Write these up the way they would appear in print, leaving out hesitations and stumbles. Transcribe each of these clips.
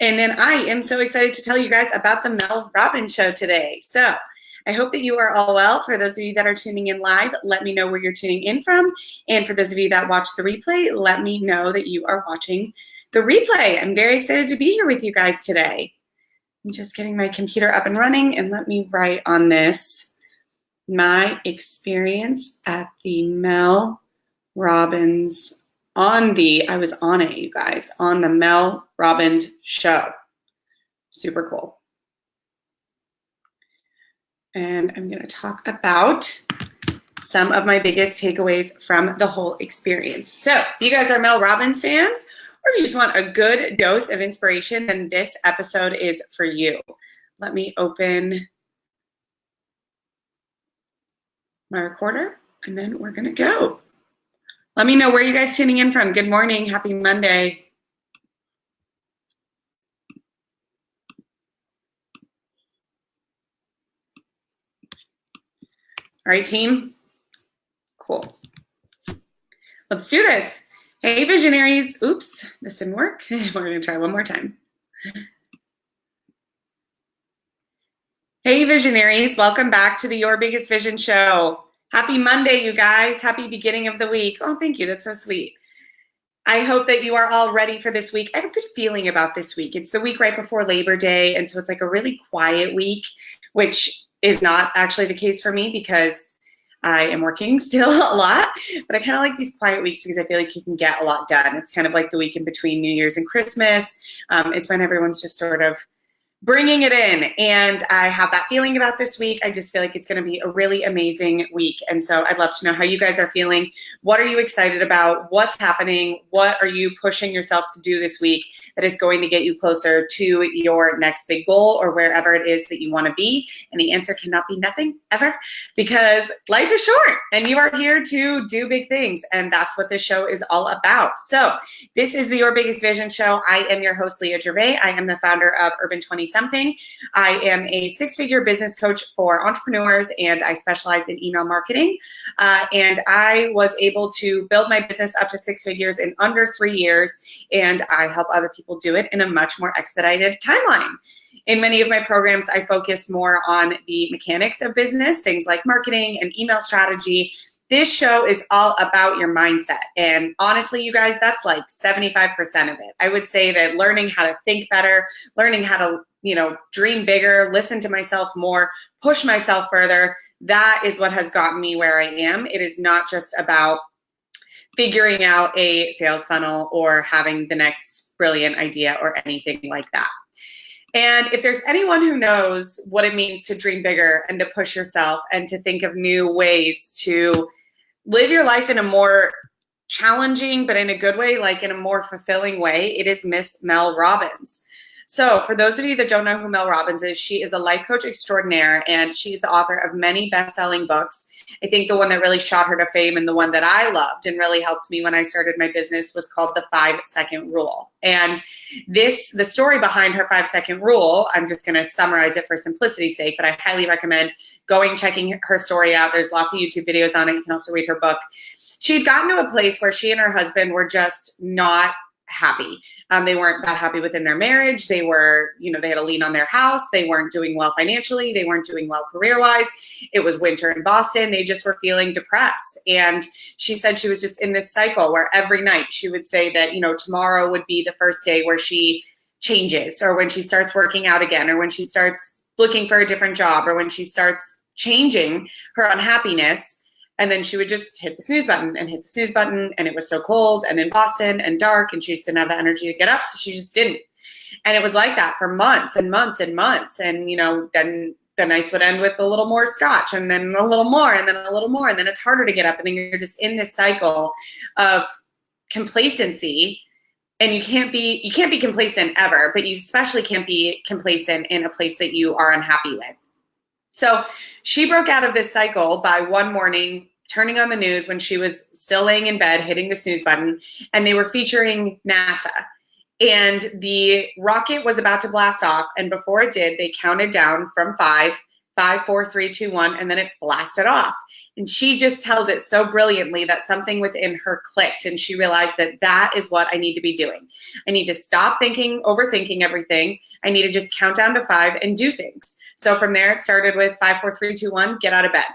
And then I am so excited to tell you guys about the Mel Robbins Show today. So I hope that you are all well. For those of you that are tuning in live, let me know where you're tuning in from. And for those of you that watch the replay, let me know that you are watching the replay. I'm very excited to be here with you guys today. I'm just getting my computer up and running, and let me write on this my experience at the Mel Robbins I was on it, you guys, on the Mel Robbins Show. Super cool. And I'm going to talk about some of my biggest takeaways from the whole experience. So if you guys are Mel Robbins fans, or you just want a good dose of inspiration, then this episode is for you. Let me open my recorder, and then we're going to go. Let me know where you guys tuning in from. Good morning. Happy Monday. All right, team. Cool. Let's do this. Hey, visionaries. Oops, this didn't work. We're going to try one more time. Hey, visionaries. Welcome back to the Your Biggest Vision Show. Happy Monday, you guys. Happy beginning of the week. Oh, thank you. That's so sweet. I hope that you are all ready for this week. I have a good feeling about this week. It's the week right before Labor Day, and so it's like a really quiet week, which is not actually the case for me because I am working still a lot, but I kind of like these quiet weeks because I feel like you can get a lot done. It's kind of like the week in between New Year's and Christmas. It's when everyone's just sort of bringing it in, and I have that feeling about this week. I just feel like it's going to be a really amazing week, and so I'd love to know how you guys are feeling. What are you excited about? What's happening? What are you pushing yourself to do this week that is going to get you closer to your next big goal or wherever it is that you want to be? And the answer cannot be nothing ever, because life is short and you are here to do big things, and that's what this show is all about. So this is the Your Biggest Vision Show. I am your host, Leah Gervais. I am the founder of Urban 20 Something. I am a six-figure business coach for entrepreneurs, and I specialize in email marketing. And I was able to build my business up to 6 figures in under 3 years, and I help other people do it in a much more expedited timeline. In many of my programs, I focus more on the mechanics of business, things like marketing and email strategy. This show is all about your mindset. And honestly, you guys, that's like 75% of it. I would say that learning how to think better, learning how to, dream bigger, listen to myself more, push myself further, that is what has gotten me where I am. It is not just about figuring out a sales funnel or having the next brilliant idea or anything like that. And if there's anyone who knows what it means to dream bigger and to push yourself and to think of new ways to live your life in a more challenging, but in a good way, like in a more fulfilling way, it is Miss Mel Robbins. So for those of you that don't know who Mel Robbins is, she is a life coach extraordinaire, and she's the author of many best-selling books. I think the one that really shot her to fame and the one that I loved and really helped me when I started my business was called the 5-Second Rule. And the story behind her 5-second rule, I'm just going to summarize it for simplicity's sake, but I highly recommend checking her story out. There's lots of YouTube videos on it. You can also read her book. She'd gotten to a place where she and her husband were just not happy. They weren't that happy within their marriage. They were, they had a lien on their house. They weren't doing well financially. They weren't doing well career-wise. It was winter in Boston. They just were feeling depressed. And she said she was just in this cycle where every night she would say that, tomorrow would be the first day where she changes, or when she starts working out again, or when she starts looking for a different job, or when she starts changing her unhappiness. And then she would just hit the snooze button and hit the snooze button. And it was so cold and in Boston and dark, and she just didn't have the energy to get up. So she just didn't. And it was like that for months and months and months. And, then the nights would end with a little more scotch, and then a little more, and then a little more. And then it's harder to get up. And then you're just in this cycle of complacency. And you can't be complacent ever, but you especially can't be complacent in a place that you are unhappy with. So she broke out of this cycle by one morning turning on the news when she was still laying in bed, hitting the snooze button, and they were featuring NASA. And the rocket was about to blast off, and before it did, they counted down from 5, 5, 4, 3, 2, 1, and then it blasted off. And she just tells it so brilliantly that something within her clicked, and she realized that that is what I need to be doing. I need to stop overthinking everything. I need to just count down to 5 and do things. So from there, it started with 5, 4, 3, 2, 1, get out of bed.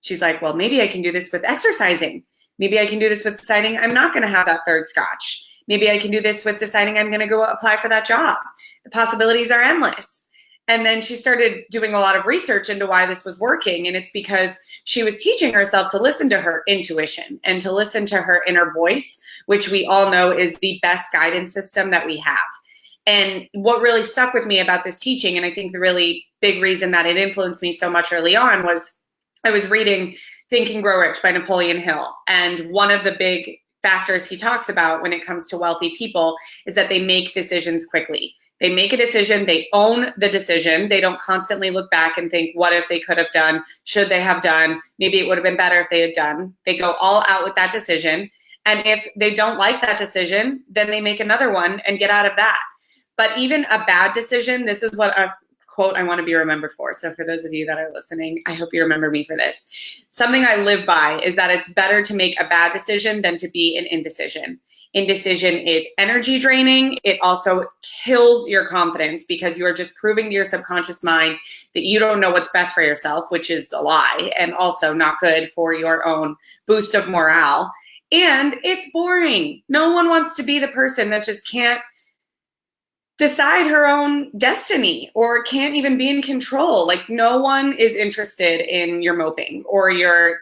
She's like, well, maybe I can do this with exercising. Maybe I can do this with deciding I'm not going to have that third scotch. Maybe I can do this with deciding I'm going to go apply for that job. The possibilities are endless. And then she started doing a lot of research into why this was working. And it's because she was teaching herself to listen to her intuition and to listen to her inner voice, which we all know is the best guidance system that we have. And what really stuck with me about this teaching, and I think the really big reason that it influenced me so much early on, was I was reading Think and Grow Rich by Napoleon Hill. And one of the big factors he talks about when it comes to wealthy people is that they make decisions quickly. They make a decision, they own the decision. They don't constantly look back and think, what if they could have done? Should they have done? Maybe it would have been better if they had done. They go all out with that decision. And if they don't like that decision, then they make another one and get out of that. But even a bad decision, this is what a quote I want to be remembered for. So for those of you that are listening, I hope you remember me for this. Something I live by is that it's better to make a bad decision than to be an indecision. Indecision is energy draining. It also kills your confidence because you are just proving to your subconscious mind that you don't know what's best for yourself, which is a lie and also not good for your own boost of morale. And it's boring. No one wants to be the person that just can't decide her own destiny or can't even be in control. Like, no one is interested in your moping or your,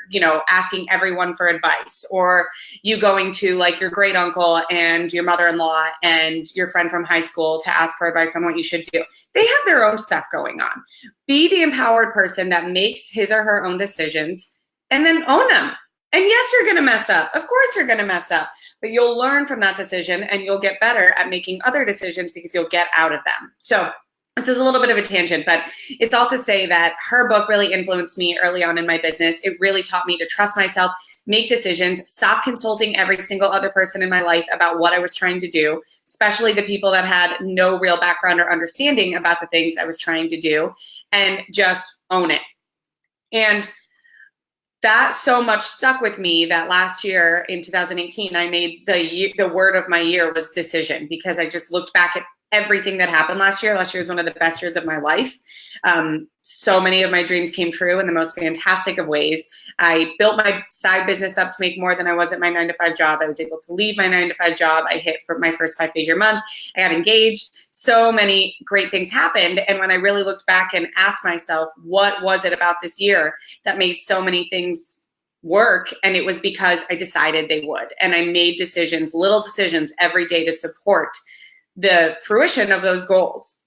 asking everyone for advice, or you going to like your great uncle and your mother-in-law and your friend from high school to ask for advice on what you should do. They have their own stuff going on. Be the empowered person that makes his or her own decisions and then own them. And yes, you're going to mess up. Of course you're going to mess up, but you'll learn from that decision and you'll get better at making other decisions because you'll get out of them. So this is a little bit of a tangent, but it's all to say that her book really influenced me early on in my business. It really taught me to trust myself, make decisions, stop consulting every single other person in my life about what I was trying to do, especially the people that had no real background or understanding about the things I was trying to do, and just own it. And that so much stuck with me that last year in 2018, I made the word of my year was decision, because I just looked back at everything that happened last year. Last year was one of the best years of my life. So many of my dreams came true in the most fantastic of ways. I built my side business up to make more than I was at my 9-to-5 job. I was able to leave my 9-to-5 job. I hit for my first 5-figure month. I got engaged. So many great things happened. And when I really looked back and asked myself, what was it about this year that made so many things work? And it was because I decided they would. And I made decisions, little decisions every day to support the fruition of those goals.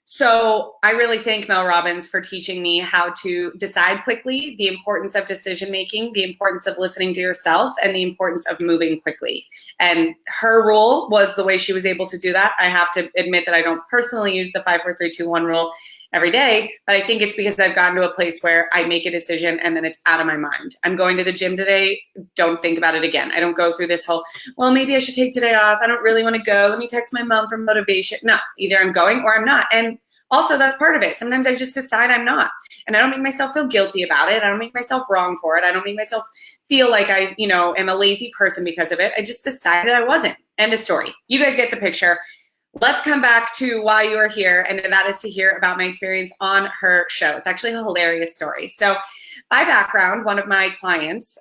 So I really thank Mel Robbins for teaching me how to decide quickly, the importance of decision making, the importance of listening to yourself, and the importance of moving quickly. And her rule was the way she was able to do that. I have to admit that I don't personally use the 5, 4, 3, 2, 1 rule every day, but I think it's because I've gotten to a place where I make a decision and then it's out of my mind. I'm going to the gym today, don't think about it again. I don't go through this whole, well, maybe I should take today off. I don't really want to go. Let me text my mom for motivation. No, either I'm going or I'm not. And also that's part of it. Sometimes I just decide I'm not, and I don't make myself feel guilty about it. I don't make myself wrong for it. I don't make myself feel like I, am a lazy person because of it. I just decided I wasn't. End of story. You guys get the picture. Let's come back to why you are here, and that is to hear about my experience on her show. It's actually a hilarious story. So by background, one of my clients,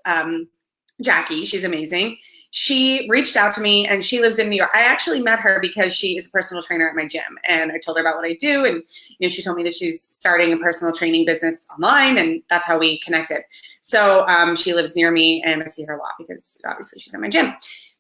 Jackie, she's amazing. She reached out to me, and she lives in New York. I actually met her because she is a personal trainer at my gym, and I told her about what I do, and she told me that she's starting a personal training business online, and that's how we connected. So she lives near me, and I see her a lot because obviously she's at my gym.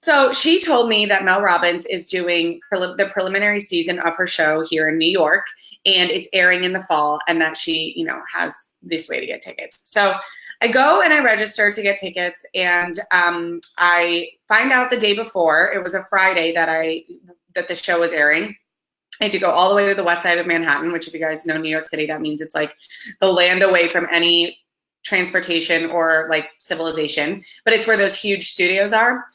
So she told me that Mel Robbins is doing the preliminary season of her show here in New York, and it's airing in the fall, and that she, has this way to get tickets. So I go and I register to get tickets, and I find out the day before, it was a Friday that the show was airing. I had to go all the way to the west side of Manhattan, which if you guys know New York City, that means it's like the land away from any transportation or like civilization, but it's where those huge studios are.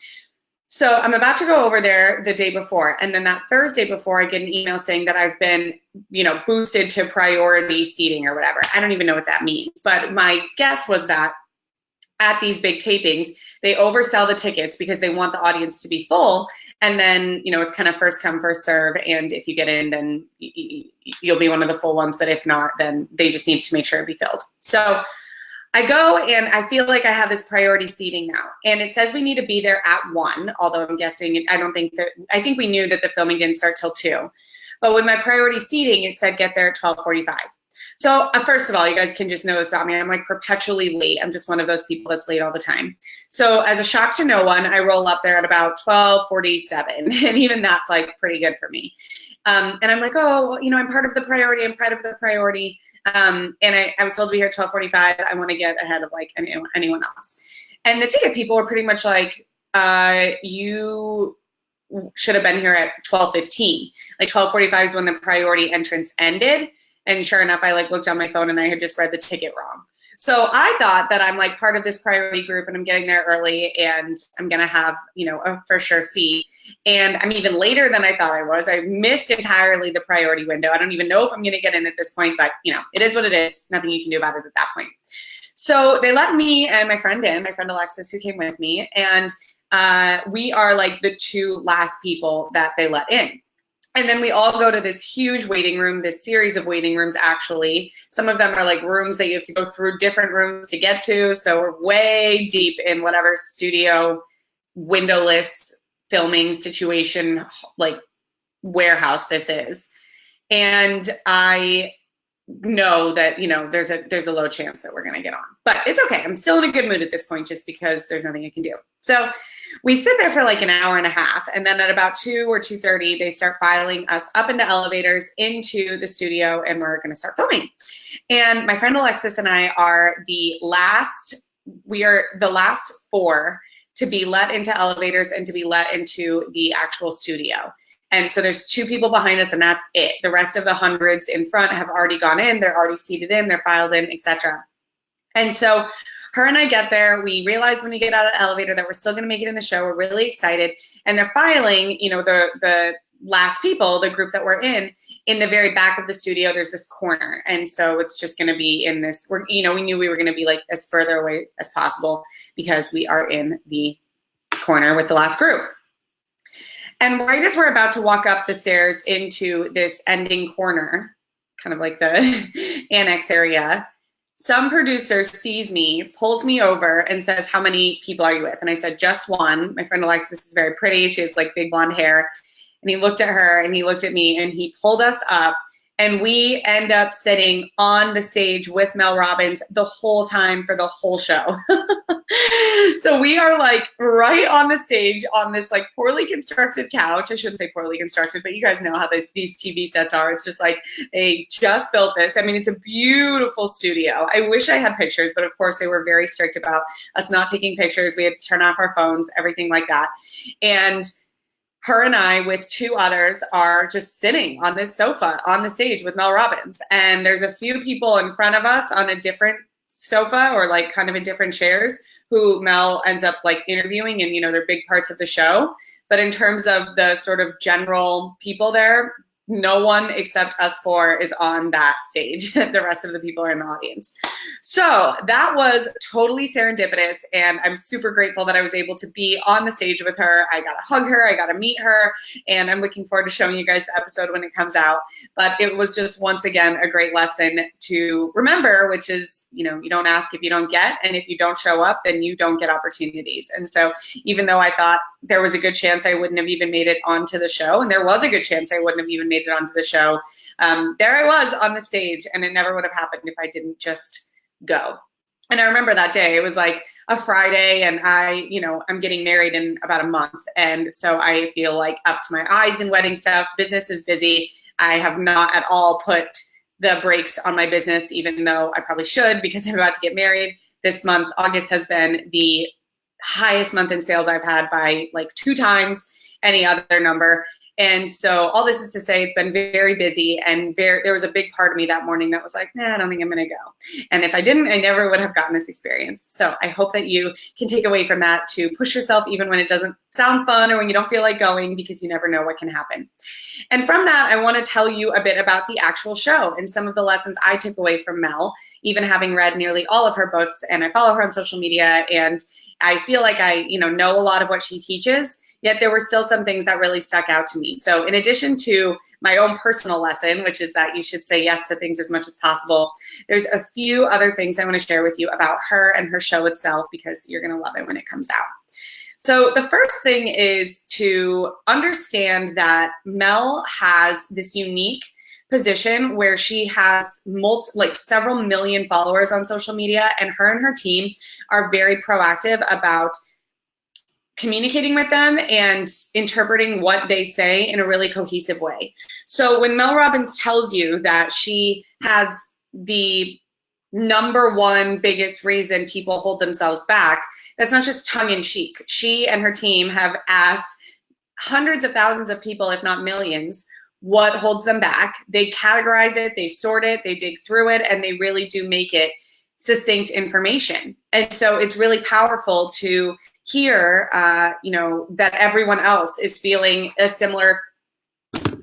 So I'm about to go over there the day before, and then that Thursday before, I get an email saying that I've been, boosted to priority seating or whatever. I don't even know what that means, but my guess was that at these big tapings, they oversell the tickets because they want the audience to be full. And then, you know, it's kind of first come, first serve. And if you get in, then you'll be one of the full ones. But if not, then they just need to make sure it be filled. So I go and I feel like I have this priority seating now. And it says we need to be there at 1, although I'm guessing, I think we knew that the filming didn't start till 2. But with my priority seating, it said get there at 12:45. So first of all, you guys can just know this about me. I'm like perpetually late. I'm just one of those people that's late all the time. So as a shock to no one, I roll up there at about 12:47. And even that's like pretty good for me. And I'm like, oh, you know, I'm part of the priority. I'm part of the priority. And I was told to be here at 12:45. I want to get ahead of like anyone else. And the ticket people were pretty much like, you should have been here at 12:15. Like 12:45 is when the priority entrance ended. And sure enough, I like looked on my phone and I had just read the ticket wrong. So I thought that I'm like part of this priority group and I'm getting there early and I'm going to have, you know, a for sure seat. And I'm even later than I thought I was. I missed entirely the priority window. I don't even know if I'm going to get in at this point, but you know, it is what it is. Nothing you can do about it at that point. So they let me and my friend in, my friend Alexis, who came with me. And we are like the 2 last people that they let in. And then we all go to this huge waiting room, this series of waiting rooms, actually. Some of them are like rooms that you have to go through different rooms to get to. So we're way deep in whatever studio, windowless filming situation, like warehouse this is. And I know that, you know, there's a low chance that we're going to get on. But it's okay. I'm still in a good mood at this point just because there's nothing I can do. So we sit there for like an hour and a half. And then at about 2 or 2:30, they start filing us up into elevators into the studio and we're going to start filming. And my friend Alexis and I are the last 4 to be let into elevators and to be let into the actual studio. And so there's 2 people behind us and that's it. The rest of the hundreds in front have already gone in. They're already seated in, they're filed in, etc. And so her and I get there. We realize when we get out of the elevator that we're still going to make it in the show. We're really excited. And they're filing, you know, the last people, the group that we're in the very back of the studio. There's this corner. And so it's just going to be in this, we knew we were going to be like as further away as possible because we are in the corner with the last group. And right as we're about to walk up the stairs into this ending corner, kind of like the annex area, some producer sees me, pulls me over and says, how many people are you with? And I said, just 1. My friend Alexis is very pretty. She has like big blonde hair. And he looked at her and he looked at me and he pulled us up and we end up sitting on the stage with Mel Robbins the whole time for the whole show. So we are like right on the stage on this like poorly constructed couch. I shouldn't say poorly constructed, but you guys know how these TV sets are. It's just like they just built this. I mean, it's a beautiful studio. I wish I had pictures, but of course they were very strict about us not taking pictures. We had to turn off our phones, everything like that. And her and I, with 2 others, are just sitting on this sofa on the stage with Mel Robbins. And there's a few people in front of us on a different sofa or like kind of in different chairs who Mel ends up like interviewing and, you know, they're big parts of the show. But in terms of the sort of general people there, no one except us 4 is on that stage. The rest of the people are in the audience. So that was totally serendipitous, and I'm super grateful that I was able to be on the stage with her. I got to hug her, I got to meet her, and I'm looking forward to showing you guys the episode when it comes out. But it was just, once again, a great lesson to remember, which is, you know, you don't ask if you don't get, and if you don't show up, then you don't get opportunities. And so even though I thought there was a good chance I wouldn't have even made it onto the show, and there was a good chance I wouldn't have even made it onto the show, there I was on the stage, and it never would have happened if I didn't just go. And I remember that day, it was like a Friday, and I'm getting married in about a month. And so I feel like up to my eyes in wedding stuff. Business is busy. I have not at all put the brakes on my business, even though I probably should, because I'm about to get married. This month, August, has been the highest month in sales I've had by like 2 times any other number. And so all this is to say, it's been very busy, and there was a big part of me that morning that was like, nah, I don't think I'm going to go. And if I didn't, I never would have gotten this experience. So I hope that you can take away from that to push yourself even when it doesn't sound fun or when you don't feel like going, because you never know what can happen. And from that, I want to tell you a bit about the actual show and some of the lessons I took away from Mel, even having read nearly all of her books, and I follow her on social media, and I feel like I know a lot of what she teaches. Yet there were still some things that really stuck out to me. So in addition to my own personal lesson, which is that you should say yes to things as much as possible, there's a few other things I want to share with you about her and her show itself, because you're going to love it when it comes out. So the first thing is to understand that Mel has this unique position where she has several million followers on social media, and her team are very proactive about communicating with them and interpreting what they say in a really cohesive way. So when Mel Robbins tells you that she has the number one biggest reason people hold themselves back, that's not just tongue in cheek. She and her team have asked hundreds of thousands of people, if not millions, what holds them back. They categorize it, they sort it, they dig through it, and they really do make it succinct information. And so it's really powerful to hear, that everyone else is feeling a similar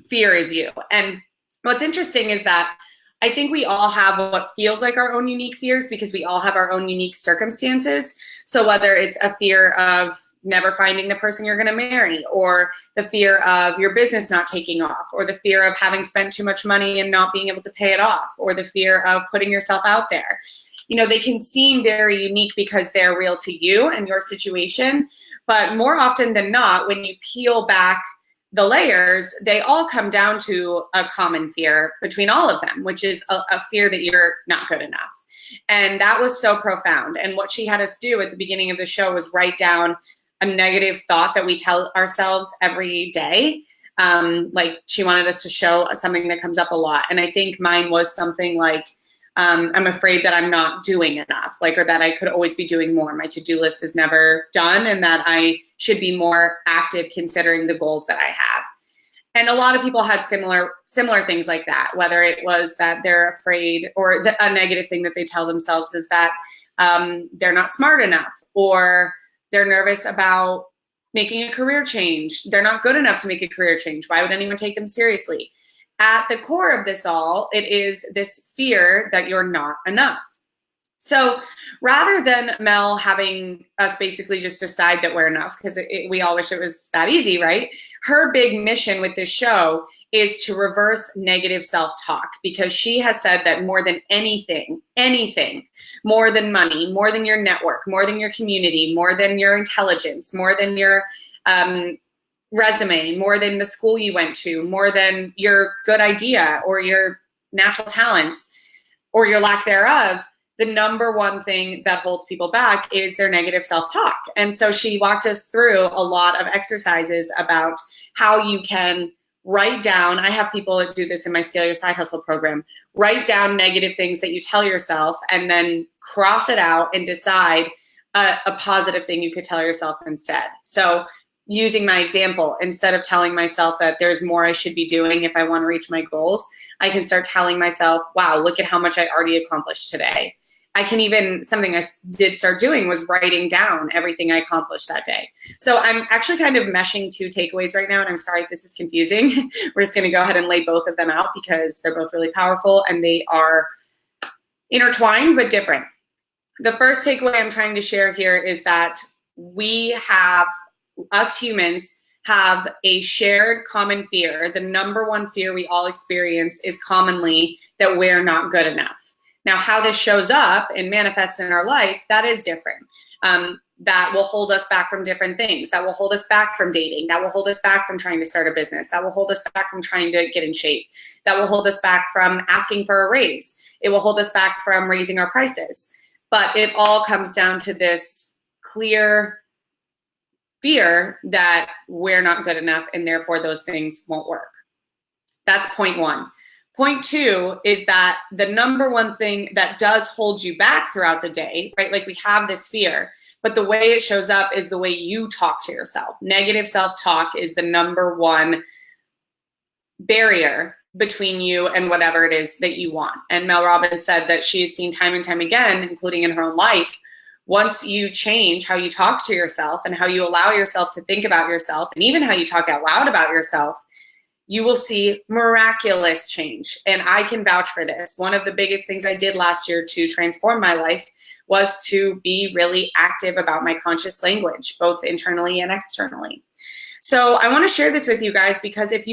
fear as you. And what's interesting is that I think we all have what feels like our own unique fears, because we all have our own unique circumstances. So whether it's a fear of never finding the person you're going to marry, or the fear of your business not taking off, or the fear of having spent too much money and not being able to pay it off, or the fear of putting yourself out there. They can seem very unique because they're real to you and your situation, but more often than not, when you peel back the layers, they all come down to a common fear between all of them, which is a fear that you're not good enough. And that was so profound. And what she had us do at the beginning of the show was write down a negative thought that we tell ourselves every day. Like she wanted us to show something that comes up a lot. And I think mine was something like, I'm afraid that I'm not doing enough, or that I could always be doing more. My to-do list is never done, and that I should be more active considering the goals that I have. And a lot of people had similar things like that, whether it was that they're afraid, or a negative thing that they tell themselves is that they're not smart enough, or they're nervous about making a career change. They're not good enough to make a career change. Why would anyone take them seriously? At the core of this all, it is this fear that you're not enough. So rather than Mel having us basically just decide that we're enough, because we all wish it was that easy, right? Her big mission with this show is to reverse negative self-talk, because she has said that more than anything, more than money, more than your network, more than your community, more than your intelligence, more than your resume, more than the school you went to, more than your good idea or your natural talents or your lack thereof, the number one thing that holds people back is their negative self-talk. And so she walked us through a lot of exercises about how you can write down. I have people do this in my Scale Your Side Hustle program. Write down negative things that you tell yourself, and then cross it out and decide a positive thing you could tell yourself instead. So using my example, instead of telling myself that there's more I should be doing if I want to reach my goals, I can start telling myself, wow, look at how much I already accomplished today. I can even, something I did start doing was writing down everything I accomplished that day. So I'm actually kind of meshing two takeaways right now, and I'm sorry if this is confusing. We're just going to go ahead and lay both of them out because they're both really powerful and they are intertwined but different. The first takeaway I'm trying to share here is that us humans have a shared common fear. The number one fear we all experience is commonly that we're not good enough. Now, how this shows up and manifests in our life, that is different. That will hold us back from different things. That will hold us back from dating. That will hold us back from trying to start a business. That will hold us back from trying to get in shape. That will hold us back from asking for a raise. It will hold us back from raising our prices. But it all comes down to this clear fear that we're not good enough and therefore those things won't work. That's point one. Point two is that the number one thing that does hold you back throughout the day, right? Like we have this fear, but the way it shows up is the way you talk to yourself. Negative self-talk is the number one barrier between you and whatever it is that you want. And Mel Robbins said that she has seen time and time again, including in her own life, once you change how you talk to yourself and how you allow yourself to think about yourself, and even how you talk out loud about yourself, you will see miraculous change. And I can vouch for this. One of the biggest things I did last year to transform my life was to be really active about my conscious language, both internally and externally. So I want to share this with you guys, because if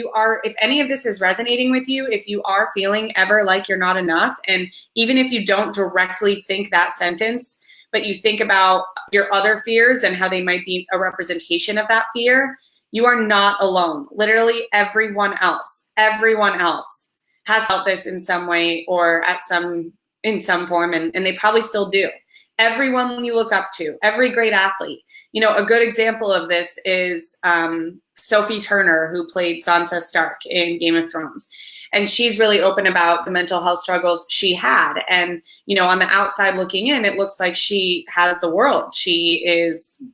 any of this is resonating with you, if you are feeling ever like you're not enough, and even if you don't directly think that sentence, but you think about your other fears and how they might be a representation of that fear, you are not alone. Literally everyone else has felt this in some way or in some form, and they probably still do. Everyone you look up to, every great athlete. You know, a good example of this is Sophie Turner, who played Sansa Stark in Game of Thrones. And she's really open about the mental health struggles she had. And, you know, on the outside looking in, it looks like she has the world. She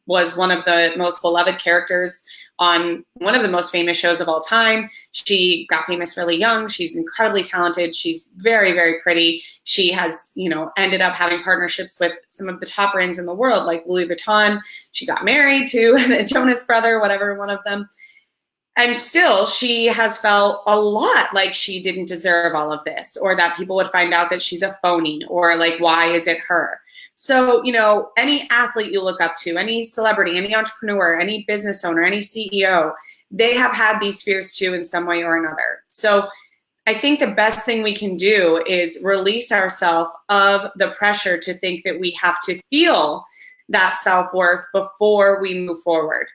was one of the most beloved characters on one of the most famous shows of all time. She got famous really young. She's incredibly talented. She's very, very pretty. She has, you know, ended up having partnerships with some of the top brands in the world, like Louis Vuitton. She got married to the Jonas brother, whatever, one of them. And still, she has felt a lot like she didn't deserve all of this, or that people would find out that she's a phony, or like, why is it her? So, you know, any athlete you look up to, any celebrity, any entrepreneur, any business owner, any CEO, they have had these fears too in some way or another. So I think the best thing we can do is release ourselves of the pressure to think that we have to feel that self-worth before we move forward.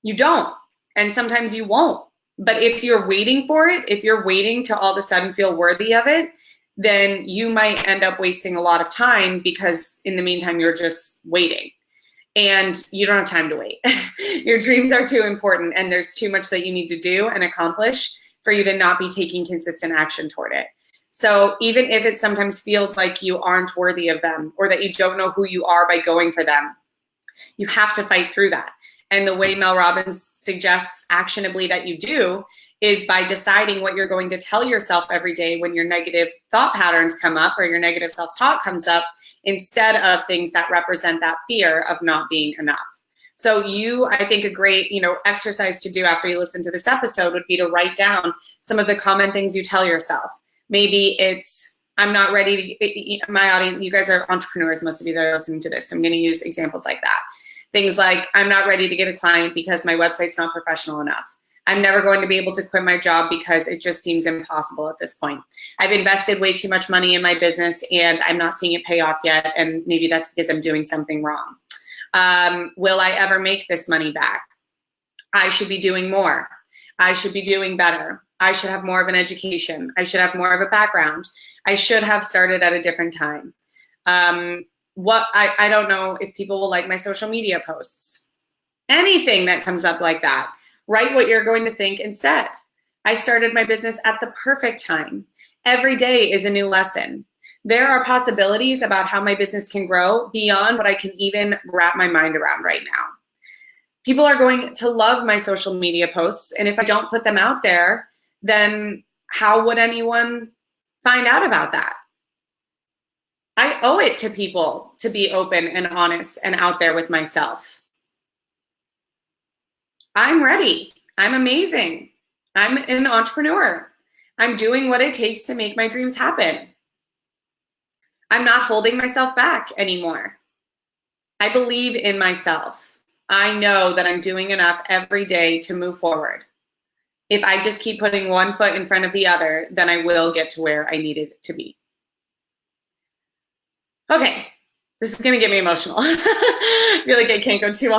You don't. And sometimes you won't. But if you're waiting for it, if you're waiting to all of a sudden feel worthy of it, then you might end up wasting a lot of time, because in the meantime, you're just waiting. And you don't have time to wait. Your dreams are too important, and there's too much that you need to do and accomplish for you to not be taking consistent action toward it. So even if it sometimes feels like you aren't worthy of them, or that you don't know who you are by going for them, you have to fight through that. And the way Mel Robbins suggests actionably that you do is by deciding what you're going to tell yourself every day when your negative thought patterns come up, or your negative self-talk comes up, instead of things that represent that fear of not being enough. So I think a great, you know, exercise to do after you listen to this episode would be to write down some of the common things you tell yourself. Maybe it's, I'm not ready to, my audience, you guys are entrepreneurs, most of you that are listening to this, so I'm going to use examples like that. Things like, I'm not ready to get a client because my website's not professional enough. I'm never going to be able to quit my job because it just seems impossible at this point. I've invested way too much money in my business and I'm not seeing it pay off yet, and maybe that's because I'm doing something wrong. Will I ever make this money back? I should be doing more. I should be doing better. I should have more of an education. I should have more of a background. I should have started at a different time. I don't know if people will like my social media posts. Anything that comes up like that, write what you're going to think instead. I started my business at the perfect time. Every day is a new lesson. There are possibilities about how my business can grow beyond what I can even wrap my mind around right now. People are going to love my social media posts, and if I don't put them out there, then how would anyone find out about that? I owe it to people to be open and honest and out there with myself. I'm ready. I'm amazing. I'm an entrepreneur. I'm doing what it takes to make my dreams happen. I'm not holding myself back anymore. I believe in myself. I know that I'm doing enough every day to move forward. If I just keep putting one foot in front of the other, then I will get to where I needed to be. Okay, this is gonna get me emotional. I feel like I can't go too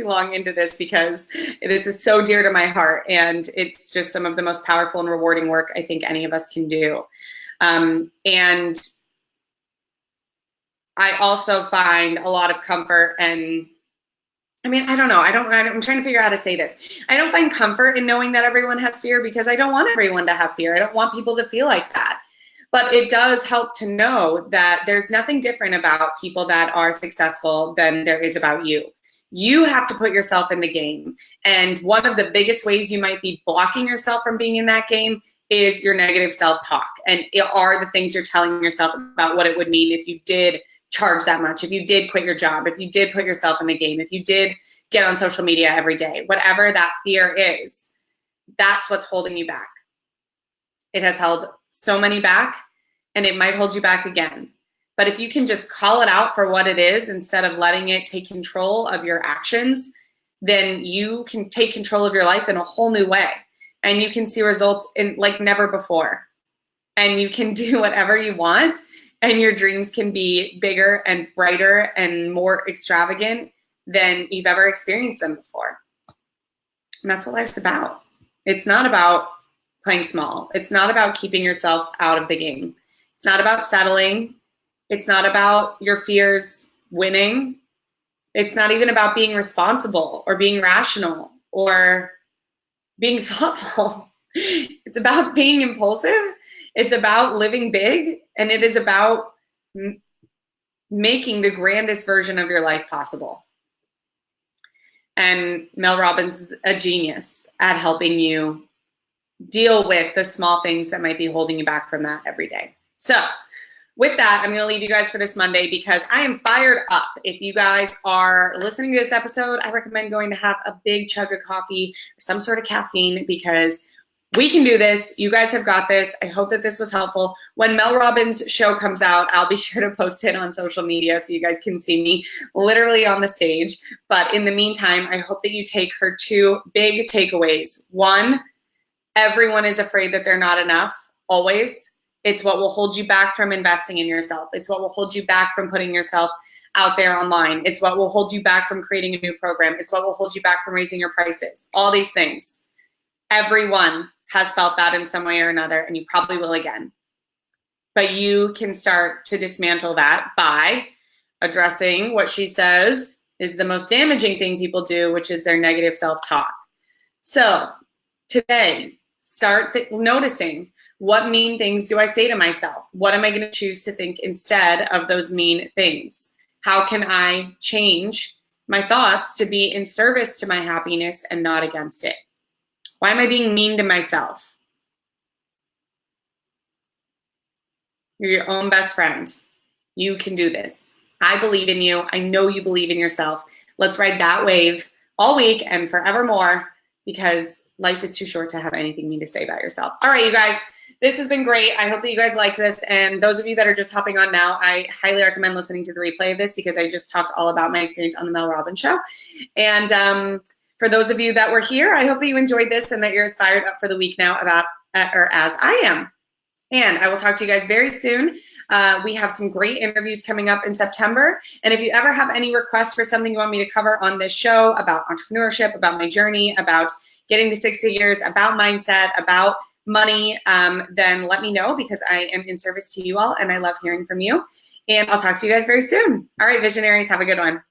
long into this, because this is so dear to my heart, and it's just some of the most powerful and rewarding work I think any of us can do. And I also find a lot of comfort, and I mean, I don't know, I'm trying to figure out how to say this. I don't find comfort in knowing that everyone has fear, because I don't want everyone to have fear. I don't want people to feel like that. But it does help to know that there's nothing different about people that are successful than there is about you. You have to put yourself in the game. And one of the biggest ways you might be blocking yourself from being in that game is your negative self-talk. And it are the things you're telling yourself about what it would mean if you did charge that much, if you did quit your job, if you did put yourself in the game, if you did get on social media every day, whatever that fear is, that's what's holding you back. It has held so many back, and it might hold you back again. But if you can just call it out for what it is instead of letting it take control of your actions, then you can take control of your life in a whole new way. And you can see results in like never before. And you can do whatever you want, and your dreams can be bigger and brighter and more extravagant than you've ever experienced them before. And that's what life's about. It's not about playing small. It's not about keeping yourself out of the game. It's not about settling. It's not about your fears winning. It's not even about being responsible or being rational or being thoughtful. It's about being impulsive. It's about living big, and it is about making the grandest version of your life possible. And Mel Robbins is a genius at helping you deal with the small things that might be holding you back from that every day. So with that, I'm going to leave you guys for this Monday because I am fired up. If you guys are listening to this episode, I recommend going to have a big chug of coffee or some sort of caffeine because we can do this. You guys have got this. I hope that this was helpful. When Mel Robbins Show comes out, I'll be sure to post it on social media so you guys can see me literally on the stage. But in the meantime, I hope that you take her 2 big takeaways. 1, everyone is afraid that they're not enough, always. It's what will hold you back from investing in yourself. It's what will hold you back from putting yourself out there online. It's what will hold you back from creating a new program. It's what will hold you back from raising your prices. All these things. Everyone has felt that in some way or another, and you probably will again. But you can start to dismantle that by addressing what she says is the most damaging thing people do, which is their negative self-talk. So today, start noticing, what mean things do I say to myself? What am I going to choose to think instead of those mean things? How can I change my thoughts to be in service to my happiness and not against it? Why am I being mean to myself? You're your own best friend. You can do this. I believe in you. I know you believe in yourself. Let's ride that wave all week and forevermore because life is too short to have anything mean to say about yourself. All right, you guys. This has been great. I hope that you guys liked this. And those of you that are just hopping on now, I highly recommend listening to the replay of this because I just talked all about my experience on the Mel Robbins Show. And for those of you that were here, I hope that you enjoyed this and that you're as fired up for the week now as I am. And I will talk to you guys very soon. We have some great interviews coming up in September. And if you ever have any requests for something you want me to cover on this show about entrepreneurship, about my journey, about getting to 6 figures, about mindset, about money, then let me know because I am in service to you all and I love hearing from you. And I'll talk to you guys very soon. All right, visionaries, have a good one.